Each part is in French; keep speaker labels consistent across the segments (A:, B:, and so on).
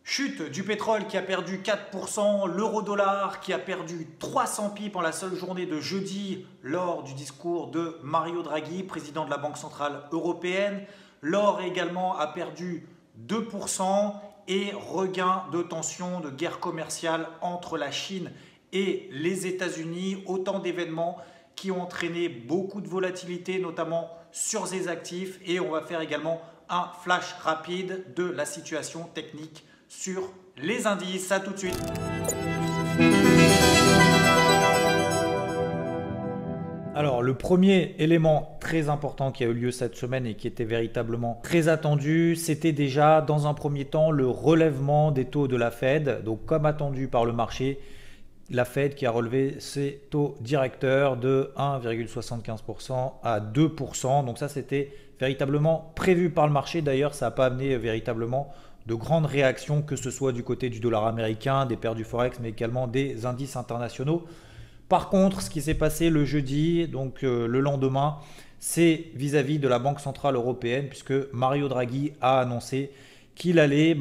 A: Chute du pétrole qui a perdu 4%, l'euro-dollar qui a perdu 300 pips en la seule journée de jeudi lors du discours de Mario Draghi, président de la Banque Centrale Européenne. L'or également a perdu 2% et regain de tension, de guerre commerciale entre la Chine et les États-Unis. Autant d'événements qui ont entraîné beaucoup de volatilité, notamment sur ces actifs. Et on va faire également un flash rapide de la situation technique sur les indices. À tout de suite. Alors, le premier élément très important qui a eu lieu cette semaine et qui était véritablement très attendu, c'était déjà dans un premier temps le relèvement des taux de la Fed. Donc, comme attendu par le marché, la Fed qui a relevé ses taux directeurs de 1,75% à 2%. Donc ça, c'était véritablement prévu par le marché. D'ailleurs, ça n'a pas amené véritablement de grandes réactions, que ce soit du côté du dollar américain, des paires du Forex, mais également des indices internationaux. Par contre, ce qui s'est passé le jeudi, donc le lendemain, c'est vis-à-vis de la Banque Centrale Européenne, puisque Mario Draghi a annoncé qu'il allait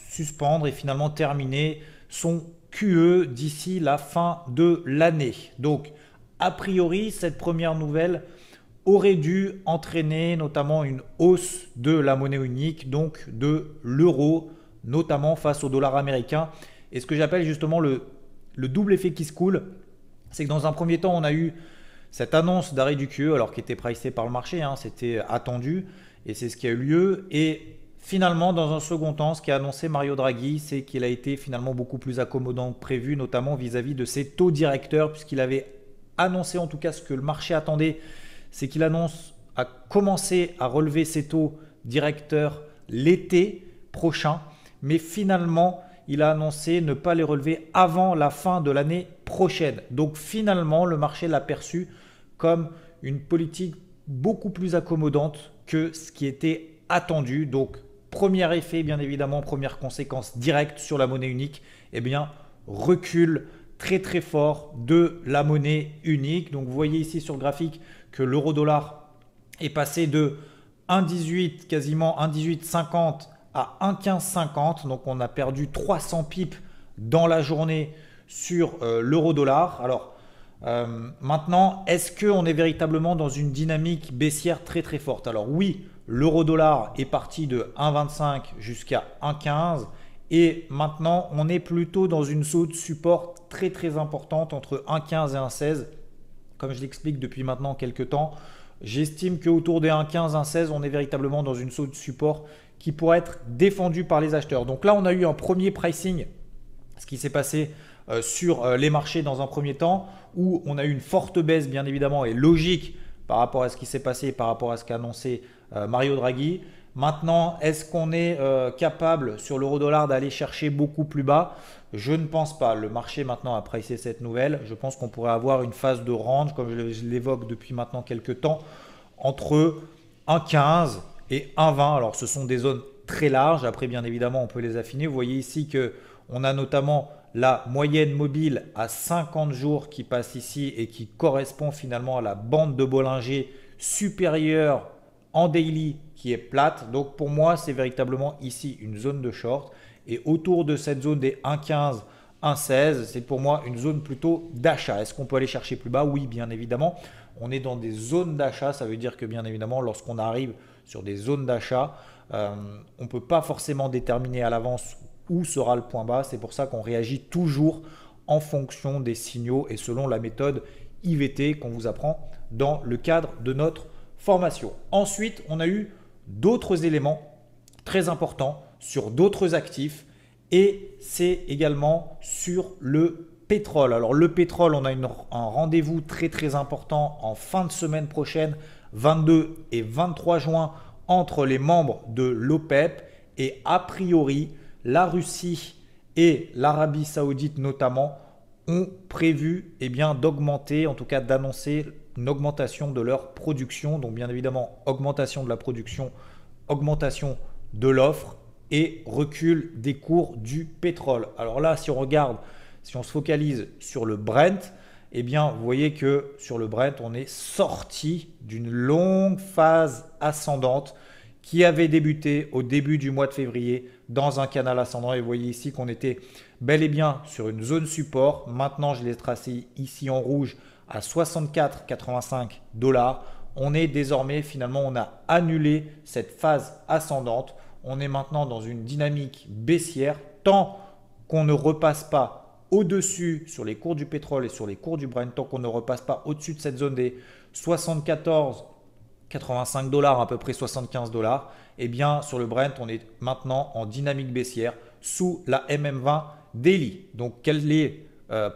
A: suspendre et finalement terminer son QE d'ici la fin de l'année. Donc, a priori, cette première nouvelle aurait dû entraîner notamment une hausse de la monnaie unique, donc de l'euro, notamment face au dollar américain. Et ce que j'appelle justement le double effet qui se coule, c'est que dans un premier temps, on a eu cette annonce d'arrêt du QE, alors qui était pricée par le marché, c'était attendu, et c'est ce qui a eu lieu. Et finalement, dans un second temps, ce qu'a annoncé Mario Draghi, c'est qu'il a été finalement beaucoup plus accommodant que prévu, notamment vis-à-vis de ses taux directeurs, puisqu'il avait annoncé en tout cas ce que le marché attendait, c'est qu'il annonce à commencer à relever ses taux directeurs l'été prochain, mais finalement, il a annoncé ne pas les relever avant la fin de l'année prochaine. Donc finalement, le marché l'a perçu comme une politique beaucoup plus accommodante que ce qui était attendu. Donc premier effet, bien évidemment, première conséquence directe sur la monnaie unique, recul très très fort de la monnaie unique. Donc vous voyez ici sur le graphique que l'euro-dollar est passé de 1,18 quasiment 1,1850 à 1,1550. Donc on a perdu 300 pips dans la journée sur l'euro-dollar. Alors maintenant, est-ce qu'on est véritablement dans une dynamique baissière très très forte? Alors oui, l'euro-dollar est parti de 1,25 jusqu'à 1,15 et maintenant on est plutôt dans une zone de support très très importante entre 1,15 et 1,16. Comme je l'explique depuis maintenant quelques temps, j'estime qu'autour des 1,15, 1,16, on est véritablement dans une zone de support qui pourrait être défendue par les acheteurs. Donc là, on a eu un premier pricing, ce qui s'est passé sur les marchés dans un premier temps, où on a eu une forte baisse, bien évidemment, et logique par rapport à ce qui s'est passé, par rapport à ce qu'a annoncé Mario Draghi. Maintenant, est-ce qu'on est capable sur l'euro-dollar d'aller chercher beaucoup plus bas? Je ne pense pas. Le marché maintenant a pricé cette nouvelle. Je pense qu'on pourrait avoir une phase de range, comme je l'évoque depuis maintenant quelques temps, entre 1,15 et 1,20. Alors ce sont des zones très larges. Après, bien évidemment, on peut les affiner. Vous voyez ici qu'on a notamment la moyenne mobile à 50 jours qui passe ici et qui correspond finalement à la bande de Bollinger supérieure en daily qui est plate. Donc pour moi, c'est véritablement ici une zone de short. Et autour de cette zone des 1,15, 1,16, c'est pour moi une zone plutôt d'achat. Est-ce qu'on peut aller chercher plus bas? Oui, bien évidemment. On est dans des zones d'achat. Ça veut dire que bien évidemment, lorsqu'on arrive sur des zones d'achat, on ne peut pas forcément déterminer à l'avance où sera le point bas. C'est pour ça qu'on réagit toujours en fonction des signaux et selon la méthode IVT qu'on vous apprend dans le cadre de notre formation. Ensuite, on a eu d'autres éléments très importants sur d'autres actifs et c'est également sur le pétrole. Alors le pétrole, on a un rendez-vous très très important en fin de semaine prochaine, 22 et 23 juin, entre les membres de l'OPEP et a priori, la Russie et l'Arabie Saoudite notamment ont prévu d'augmenter, en tout cas d'annoncer une augmentation de leur production. Donc bien évidemment, augmentation de la production, augmentation de l'offre et recul des cours du pétrole. Alors là, si on regarde, si on se focalise sur le Brent, vous voyez que sur le Brent, on est sorti d'une longue phase ascendante qui avait débuté au début du mois de février dans un canal ascendant. Et vous voyez ici qu'on était bel et bien sur une zone support. Maintenant, je l'ai tracé ici en rouge à 64,85 $. On est désormais, finalement, on a annulé cette phase ascendante. On est maintenant dans une dynamique baissière tant qu'on ne repasse pas au-dessus sur les cours du pétrole et sur les cours du Brent, tant qu'on ne repasse pas au-dessus de cette zone des 74,85 $, à peu près 75 $, eh bien sur le Brent, on est maintenant en dynamique baissière sous la MM20 daily. Donc quel est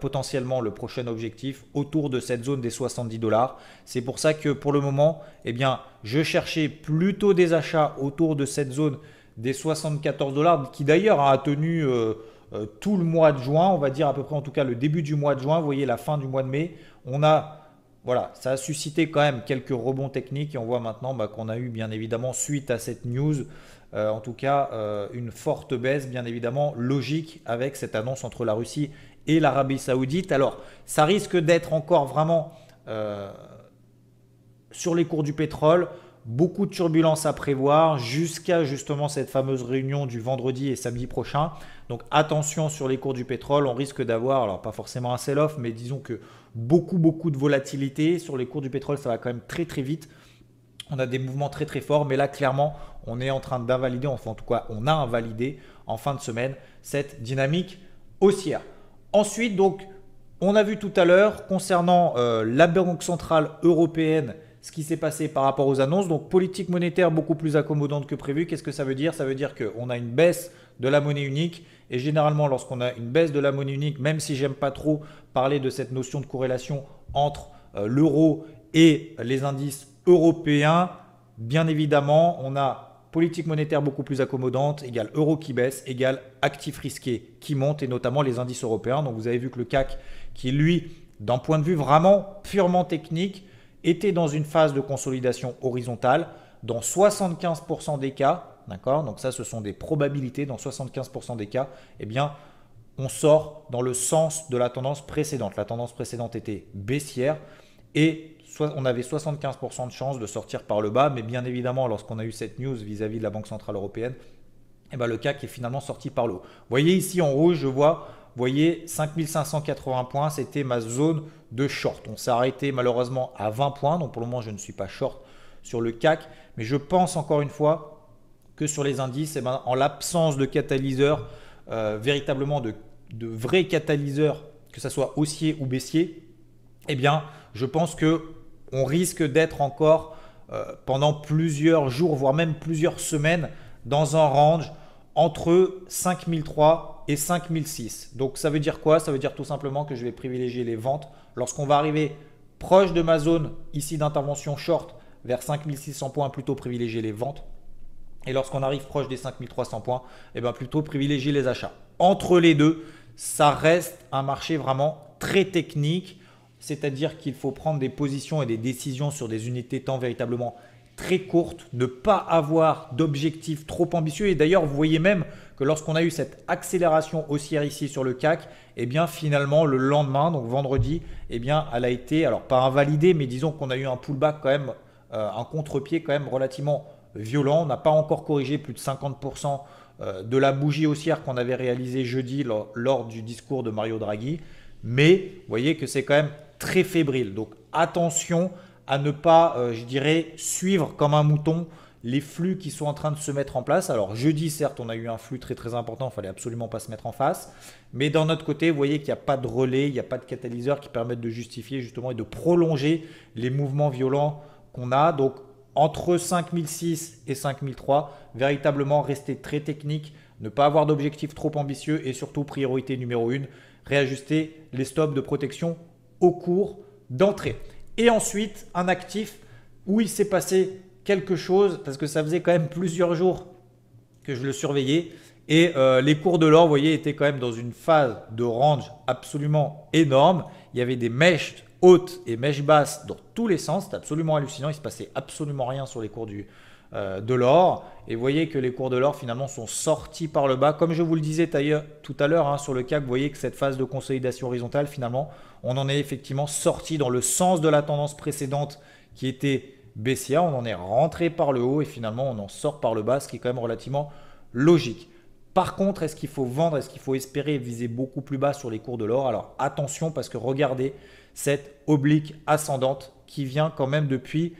A: potentiellement le prochain objectif autour de cette zone des 70 $? C'est pour ça que pour le moment, eh bien, je cherchais plutôt des achats autour de cette zone des 74 $, qui d'ailleurs a tenu tout le mois de juin, on va dire à peu près en tout cas le début du mois de juin. Vous voyez la fin du mois de mai, voilà, ça a suscité quand même quelques rebonds techniques et on voit maintenant qu'on a eu bien évidemment suite à cette news, en tout cas une forte baisse bien évidemment logique avec cette annonce entre la Russie et l'Arabie Saoudite. Alors ça risque d'être encore vraiment sur les cours du pétrole. Beaucoup de turbulences à prévoir jusqu'à justement cette fameuse réunion du vendredi et samedi prochain. Donc attention sur les cours du pétrole, on risque d'avoir, alors pas forcément un sell-off, mais disons que beaucoup de volatilité. Sur les cours du pétrole, ça va quand même très vite. On a des mouvements très forts, mais là clairement, on est en train d'invalider, enfin en tout cas, on a invalidé en fin de semaine cette dynamique haussière. Ensuite, donc, on a vu tout à l'heure concernant la Banque centrale européenne, ce qui s'est passé par rapport aux annonces. Donc, politique monétaire beaucoup plus accommodante que prévu. Qu'est-ce que ça veut dire? Ça veut dire qu'on a une baisse de la monnaie unique. Et généralement, lorsqu'on a une baisse de la monnaie unique, même si j'aime pas trop parler de cette notion de corrélation entre l'euro et les indices européens, bien évidemment, on a politique monétaire beaucoup plus accommodante, égale euro qui baisse, égale actifs risqués qui montent, et notamment les indices européens. Donc, vous avez vu que le CAC, qui lui, d'un point de vue vraiment purement technique, était dans une phase de consolidation horizontale dans 75% des cas, d'accord? Donc ça, ce sont des probabilités. Dans 75% des cas, eh bien, on sort dans le sens de la tendance précédente. La tendance précédente était baissière et on avait 75% de chances de sortir par le bas. Mais bien évidemment, lorsqu'on a eu cette news vis-à-vis de la Banque centrale européenne, eh bien, le CAC est finalement sorti par le haut. Vous voyez ici en rouge, je vois, vous voyez 5580 points, c'était ma zone de short. On s'est arrêté malheureusement à 20 points, donc pour le moment je ne suis pas short sur le CAC. Mais je pense encore une fois que sur les indices, eh ben, en l'absence de catalyseurs, véritablement de vrais catalyseurs, que ce soit haussier ou baissier, eh bien je pense qu'on risque d'être encore pendant plusieurs jours, voire même plusieurs semaines, dans un range entre 5003 et 5006. Donc ça veut dire quoi? Ça veut dire tout simplement que je vais privilégier les ventes. Lorsqu'on va arriver proche de ma zone ici d'intervention short vers 5600 points, plutôt privilégier les ventes. Et lorsqu'on arrive proche des 5300 points, eh bien plutôt privilégier les achats. Entre les deux, ça reste un marché vraiment très technique. C'est-à-dire qu'il faut prendre des positions et des décisions sur des unités temps véritablement très courtes, ne pas avoir d'objectifs trop ambitieux. Et d'ailleurs, vous voyez même que lorsqu'on a eu cette accélération haussière ici sur le CAC, eh bien finalement le lendemain, donc vendredi, eh bien elle a été, alors pas invalidée, mais disons qu'on a eu un pullback quand même, un contre-pied quand même relativement violent. On n'a pas encore corrigé plus de 50% de la bougie haussière qu'on avait réalisée jeudi lors du discours de Mario Draghi. Mais vous voyez que c'est quand même très fébrile. Donc attention à ne pas, je dirais, suivre comme un mouton les flux qui sont en train de se mettre en place. Alors jeudi, certes, on a eu un flux très important, il ne fallait absolument pas se mettre en face. Mais d'un autre côté, vous voyez qu'il n'y a pas de relais, il n'y a pas de catalyseur qui permettent de justifier justement et de prolonger les mouvements violents qu'on a. Donc entre 5006 et 5003, véritablement rester très technique, ne pas avoir d'objectifs trop ambitieux et surtout priorité numéro 1, réajuster les stops de protection au cours d'entrée. Et ensuite, un actif où il s'est passé quelque chose, parce que ça faisait quand même plusieurs jours que je le surveillais. Et les cours de l'or, vous voyez, étaient quand même dans une phase de range absolument énorme. Il y avait des mèches hautes et mèches basses dans tous les sens. C'était absolument hallucinant. Il ne se passait absolument rien sur les cours de l'or. Et vous voyez que les cours de l'or finalement sont sortis par le bas. Comme je vous le disais tout à l'heure sur le CAC, vous voyez que cette phase de consolidation horizontale, finalement, on en est effectivement sorti dans le sens de la tendance précédente qui était baissière. On en est rentré par le haut et finalement on en sort par le bas, ce qui est quand même relativement logique. Par contre, est-ce qu'il faut vendre? Est-ce qu'il faut espérer viser beaucoup plus bas sur les cours de l'or? Alors attention parce que regardez cette oblique ascendante qui vient quand même depuis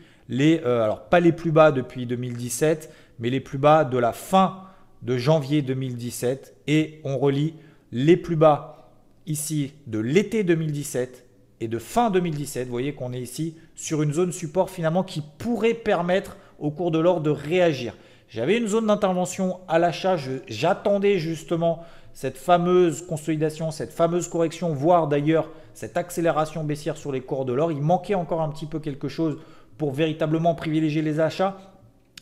A: alors pas les plus bas depuis 2017, mais les plus bas de la fin de janvier 2017. Et on relie les plus bas ici de l'été 2017 et de fin 2017. Vous voyez qu'on est ici sur une zone support finalement qui pourrait permettre au cours de l'or de réagir. J'avais une zone d'intervention à l'achat, j'attendais justement cette fameuse consolidation, cette fameuse correction, voire d'ailleurs cette accélération baissière sur les cours de l'or. Il manquait encore un petit peu quelque chose pour véritablement privilégier les achats.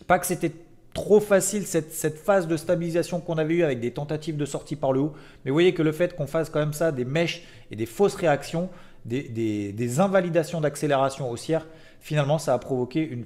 A: Pas que c'était trop facile cette phase de stabilisation qu'on avait eue avec des tentatives de sortie par le haut. Mais vous voyez que le fait qu'on fasse quand même ça, des mèches et des fausses réactions, des invalidations d'accélération haussière, finalement ça a provoqué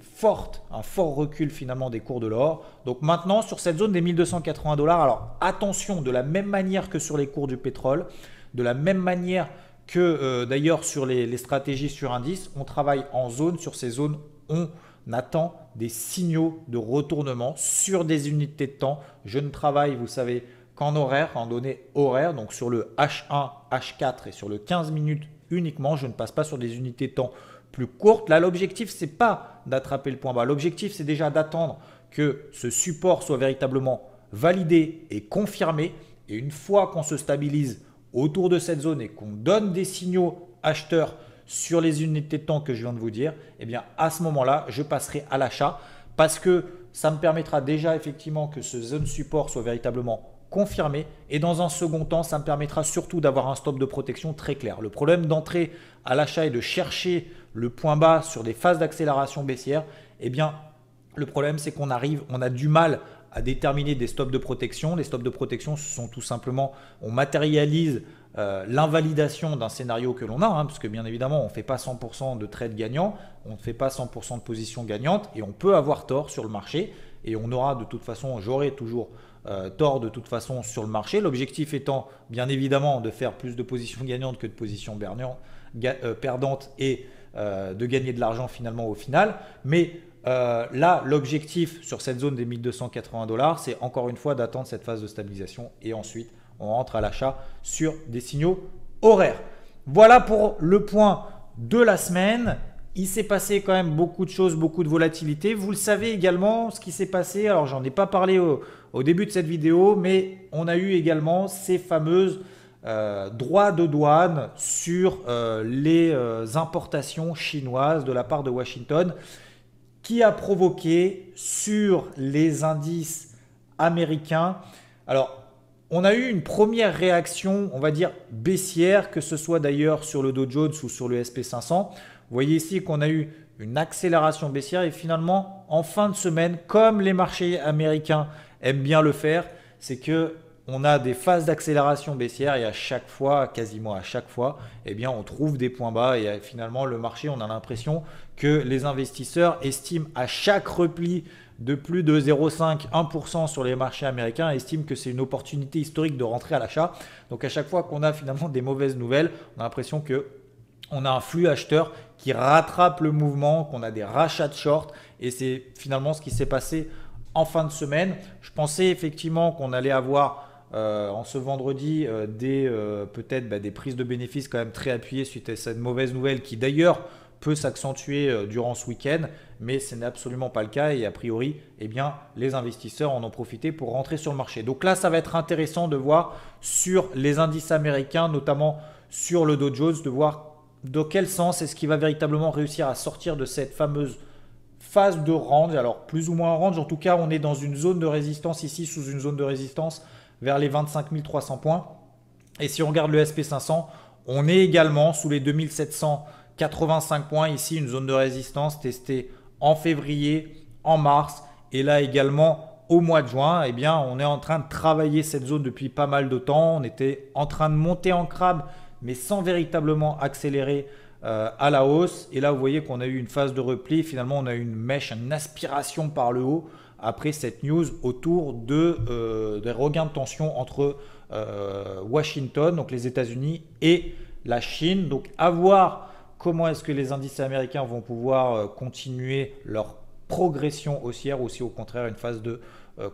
A: un fort recul finalement des cours de l'or. Donc maintenant sur cette zone des 1280 $, alors attention, de la même manière que sur les cours du pétrole, de la même manière que d'ailleurs sur les stratégies sur indice, on travaille en zone. Sur ces zones, on attend des signaux de retournement sur des unités de temps. Je ne travaille, vous savez, qu'en horaire, en données horaires, donc sur le H1, H4 et sur le 15 minutes uniquement. Je ne passe pas sur des unités de temps plus courtes. Là, l'objectif, ce n'est pas d'attraper le point bas. L'objectif, c'est déjà d'attendre que ce support soit véritablement validé et confirmé. Et une fois qu'on se stabilise autour de cette zone et qu'on donne des signaux acheteurs sur les unités de temps que je viens de vous dire, eh bien à ce moment-là, je passerai à l'achat parce que ça me permettra déjà effectivement que ce zone support soit véritablement confirmé. Et dans un second temps, ça me permettra surtout d'avoir un stop de protection très clair. Le problème d'entrer à l'achat et de chercher le point bas sur des phases d'accélération baissière, eh bien le problème c'est qu'on a du mal à déterminer des stops de protection. Les stops de protection, ce sont tout simplement, on matérialise l'invalidation d'un scénario que l'on a, parce que bien évidemment, on ne fait pas 100% de trades gagnants, on ne fait pas 100% de positions gagnantes et on peut avoir tort sur le marché et on aura de toute façon, j'aurai toujours tort de toute façon sur le marché. L'objectif étant bien évidemment de faire plus de positions gagnantes que de positions perdantes et de gagner de l'argent finalement au final. Mais là, l'objectif sur cette zone des 1280 $, c'est encore une fois d'attendre cette phase de stabilisation et ensuite on rentre à l'achat sur des signaux horaires. Voilà pour le point de la semaine. Il s'est passé quand même beaucoup de choses, beaucoup de volatilité. Vous le savez également ce qui s'est passé. Alors, j'en ai pas parlé au début de cette vidéo, mais on a eu également ces fameuses droits de douane sur les importations chinoises de la part de Washington, qui a provoqué sur les indices américains. Alors, on a eu une première réaction, on va dire baissière, que ce soit d'ailleurs sur le Dow Jones ou sur le SP500. Vous voyez ici qu'on a eu une accélération baissière et finalement, en fin de semaine, comme les marchés américains aiment bien le faire, c'est que on a des phases d'accélération baissière et à chaque fois, quasiment à chaque fois, eh bien, on trouve des points bas et finalement, le marché, on a l'impression que les investisseurs estiment à chaque repli de plus de 0,5, 1% sur les marchés américains, estiment que c'est une opportunité historique de rentrer à l'achat. Donc à chaque fois qu'on a finalement des mauvaises nouvelles, on a l'impression que on a un flux acheteur qui rattrape le mouvement, qu'on a des rachats de short et c'est finalement ce qui s'est passé en fin de semaine. Je pensais effectivement qu'on allait avoir en ce vendredi peut-être des prises de bénéfices quand même très appuyées suite à cette mauvaise nouvelle qui d'ailleurs peut s'accentuer durant ce week-end, mais ce n'est absolument pas le cas et a priori, eh bien, les investisseurs en ont profité pour rentrer sur le marché. Donc là, ça va être intéressant de voir sur les indices américains, notamment sur le Dow Jones, de voir dans quel sens est-ce qu'il va véritablement réussir à sortir de cette fameuse phase de range. Alors plus ou moins en range, en tout cas, on est dans une zone de résistance ici, sous une zone de résistance vers les 25 300 points. Et si on regarde le SP500, on est également sous les 2785 points. Ici, une zone de résistance testée en février, en mars et là également au mois de juin. Eh bien, on est en train de travailler cette zone depuis pas mal de temps. On était en train de monter en crabe, mais sans véritablement accélérer à la hausse. Et là, vous voyez qu'on a eu une phase de repli. Finalement, on a eu une mèche, une aspiration par le haut après cette news autour des regains de tension entre Washington, donc les États-Unis, et la Chine. Donc, à voir comment est-ce que les indices américains vont pouvoir continuer leur progression haussière ou si au contraire une phase de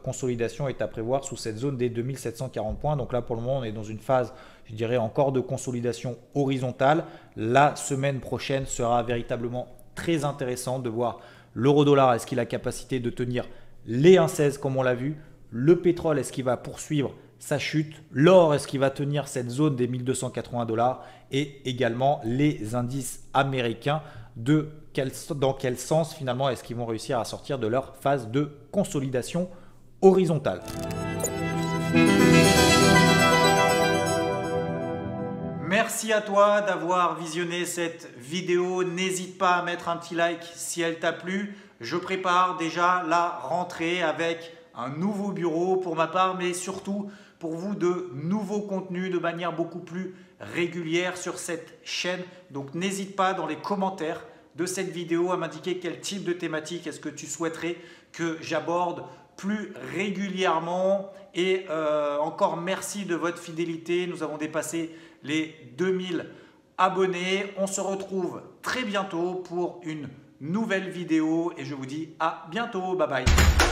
A: consolidation est à prévoir sous cette zone des 2740 points. Donc là pour le moment on est dans une phase, je dirais, encore de consolidation horizontale. La semaine prochaine sera véritablement très intéressante de voir l'euro-dollar, est-ce qu'il a la capacité de tenir les 1,16 comme on l'a vu. Le pétrole, est-ce qu'il va poursuivre sa chute? L'or, est-ce qu'il va tenir cette zone des 1280 $? Et également les indices américains, dans quel sens finalement est-ce qu'ils vont réussir à sortir de leur phase de consolidation horizontale. Merci à toi d'avoir visionné cette vidéo. N'hésite pas à mettre un petit like si elle t'a plu. Je prépare déjà la rentrée avec un nouveau bureau pour ma part, mais surtout pour vous de nouveaux contenus de manière beaucoup plus régulière sur cette chaîne. Donc n'hésite pas dans les commentaires de cette vidéo à m'indiquer quel type de thématique est-ce que tu souhaiterais que j'aborde plus régulièrement. Et encore merci de votre fidélité. Nous avons dépassé les 2000 abonnés. On se retrouve très bientôt pour une nouvelle vidéo et je vous dis à bientôt. Bye bye.